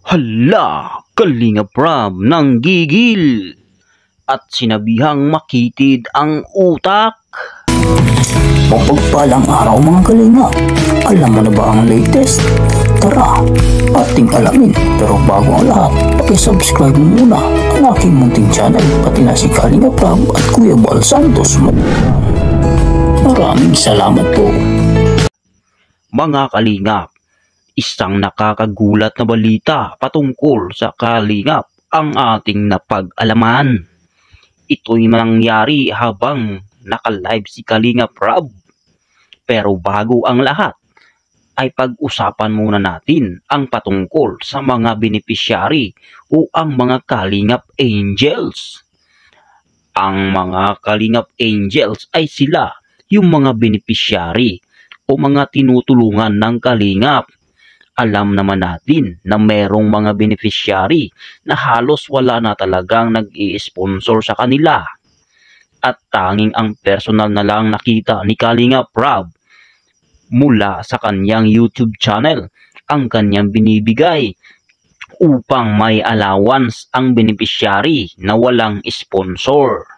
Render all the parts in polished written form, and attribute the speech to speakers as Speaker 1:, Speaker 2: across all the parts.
Speaker 1: Hala, Kalinga Prab nang gigil at sinabihang makitid ang utak.
Speaker 2: Mapagpalang araw mga kalinga. Alam mo na ba ang latest? Tara, ating alamin. Pero bago ang lahat, paki-subscribe mo muna ang aking munting channel, pati na si Kalinga Prab at Kuya Bal Santos. Maraming salamat po.
Speaker 1: Mga kalingap, isang nakakagulat na balita patungkol sa kalingap ang ating napag-alaman. Ito'y nangyari habang naka-live si Kalinga Prab. Pero bago ang lahat, ay pag-usapan muna natin ang patungkol sa mga beneficiary o ang mga Kalingap Angels. Ang mga Kalingap Angels ay sila yung mga beneficiary o mga tinutulungan ng Kalingap. Alam naman natin na merong mga beneficiary na halos wala na talagang nag-i-sponsor sa kanila. At tanging ang personal na lang nakita ni Kalinga Prab mula sa kanyang YouTube channel ang kanyang binibigay upang may allowance ang beneficiary na walang sponsor.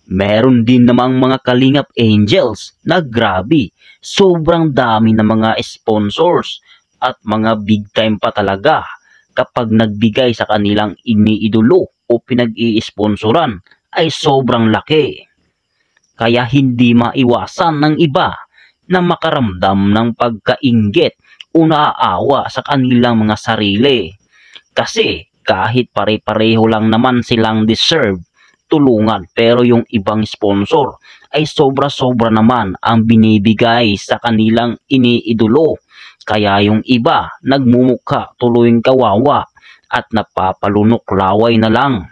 Speaker 1: Meron din namang mga Kalingap Angels na grabe, sobrang dami na mga sponsors at mga big time pa talaga kapag nagbigay sa kanilang iniidolo o pinag-i-sponsoran ay sobrang laki. Kaya hindi maiwasan ng iba na makaramdam ng pagkainggit o naaawa sa kanilang mga sarili. Kasi kahit pare-pareho lang naman silang deserve tulungan, pero yung ibang sponsor ay sobra-sobra naman ang binibigay sa kanilang iniidolo. Kaya yung iba nagmumukha tuloy kawawa at napapalunok laway na lang.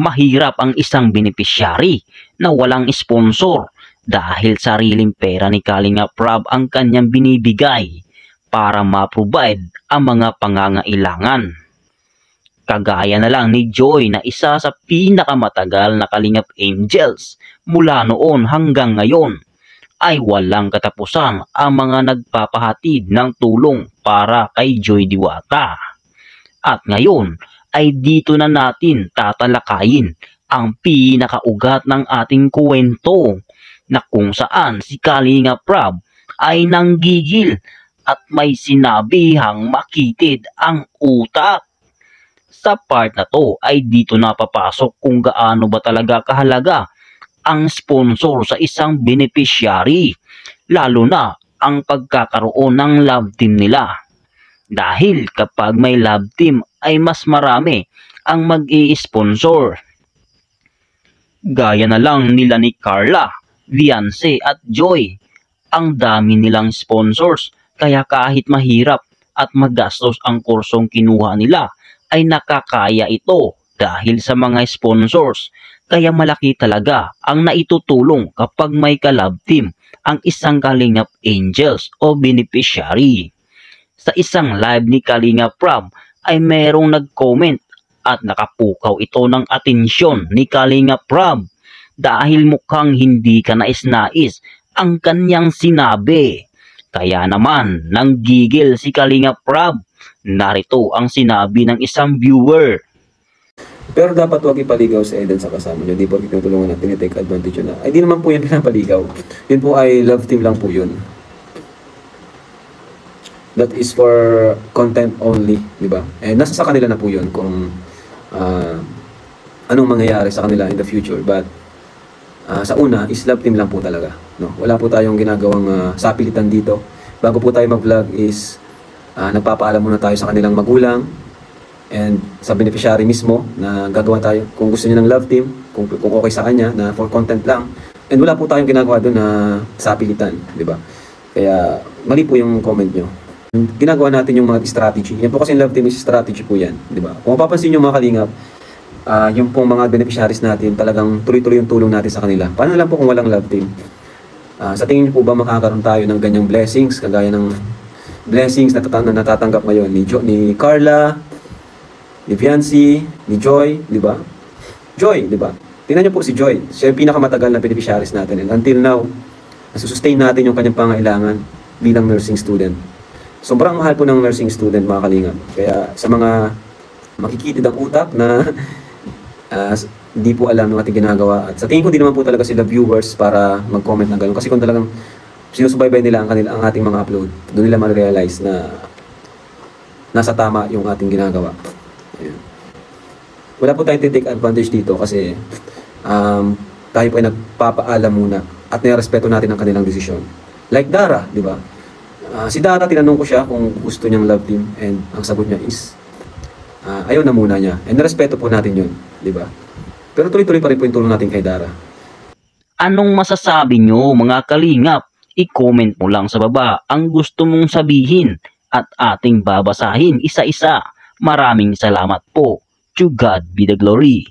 Speaker 1: Mahirap ang isang beneficiary na walang sponsor dahil sariling pera ni Kalinga Prab ang kanyang binibigay para ma-provide ang mga pangangailangan. Kagaya na lang ni Joy na isa sa pinakamatagal na Kalingap Angels mula noon hanggang ngayon ay walang katapusan ang mga nagpapahatid ng tulong para kay Joy Diwata. At ngayon ay dito na natin tatalakayin ang pinakaugat ng ating kwento na kung saan si Kalinga Prab ay nanggigil at may sinabihang makitid ang utak. Sa part na to ay dito napapasok kung gaano ba talaga kahalaga ang sponsor sa isang beneficiary, lalo na ang pagkakaroon ng love team nila. Dahil kapag may love team ay mas marami ang mag-i-sponsor. Gaya na lang nila ni Carla, Viance at Joy. Ang dami nilang sponsors kaya kahit mahirap at magastos ang kursong kinuha nila ay nakakaya ito dahil sa mga sponsors. Kaya malaki talaga ang naitutulong kapag may ka-love team ang isang Kalingap Angels o beneficiary. Sa isang live ni Kalinga Prab ay merong nag-comment at nakapukaw ito ng atensyon ni Kalinga Prab dahil mukhang hindi ka nais-nais ang kanyang sinabi. Kaya naman nanggigil si Kalinga Prab. Narito ang sinabi ng isang viewer.
Speaker 3: Pero dapat huwag ipaligaw sa Eden sa kasama nyo. Di po tinutulungan na tinitake advantage yun na. Ay di naman po yan pinapaligaw. Yun po ay love team lang po yun. That is for content only, di ba? Eh nasa sa kanila na po yun kung anong mangyayari sa kanila in the future. But sa una is love team lang po talaga. No? Wala po tayong ginagawang sapilitan dito. Bago po tayo mag-vlog is nagpapaalam muna tayo sa kanilang magulang and sa beneficiary mismo na gagawa tayo kung gusto niya ng love team, kung okay sa kanya na for content lang. And wala po tayong ginagawa doon na sapilitan, di ba? Kaya mali po yung comment nyo. Ginagawa natin yung mga strategy. Yan po kasi love team is strategy po yan, di ba? Kung mapapansin nyo mga kalingap, yung pong mga beneficiaries natin, talagang tuloy-tuloy yung tulong natin sa kanila. Paano lang po kung walang love team? Sa tingin nyo po ba makakaroon tayo ng ganyang blessings, kagaya ng blessings na natatanggap ngayon ni Carla, ni Viance, ni Joy, di ba? Joy, di ba? Tingnan niyo po si Joy. Siya yung pinakamatagal na beneficiaries natin. And until now, nasusustain natin yung kanyang pangailangan bilang nursing student. sobrang mahal po ng nursing student mga kalingap. Kaya sa mga makikitid ang utak na hindi po alam ng ating ginagawa. At sa tingin ko, di naman po talaga sila viewers para mag-comment ng gano'n. Kasi kung talagang sinusubaybay nila ang ating mga upload, doon nila ma-realize na nasa tama yung ating ginagawa. Ayan. Wala po tayong take advantage dito kasi tayo po ay nagpapaalam muna at nirespeto natin ang kanilang desisyon. Like Dara, di ba? Si Dara, tinanong ko siya kung gusto niyang love team and ang sagot niya is ayaw na muna niya. And nirespeto po natin yun, di ba? Pero tuloy-tuloy pa rin po yung tulong natin kay Dara.
Speaker 1: Anong masasabi nyo mga kalingap? I-comment mo lang sa baba ang gusto mong sabihin at ating babasahin isa-isa. Maraming salamat po. To God be the glory.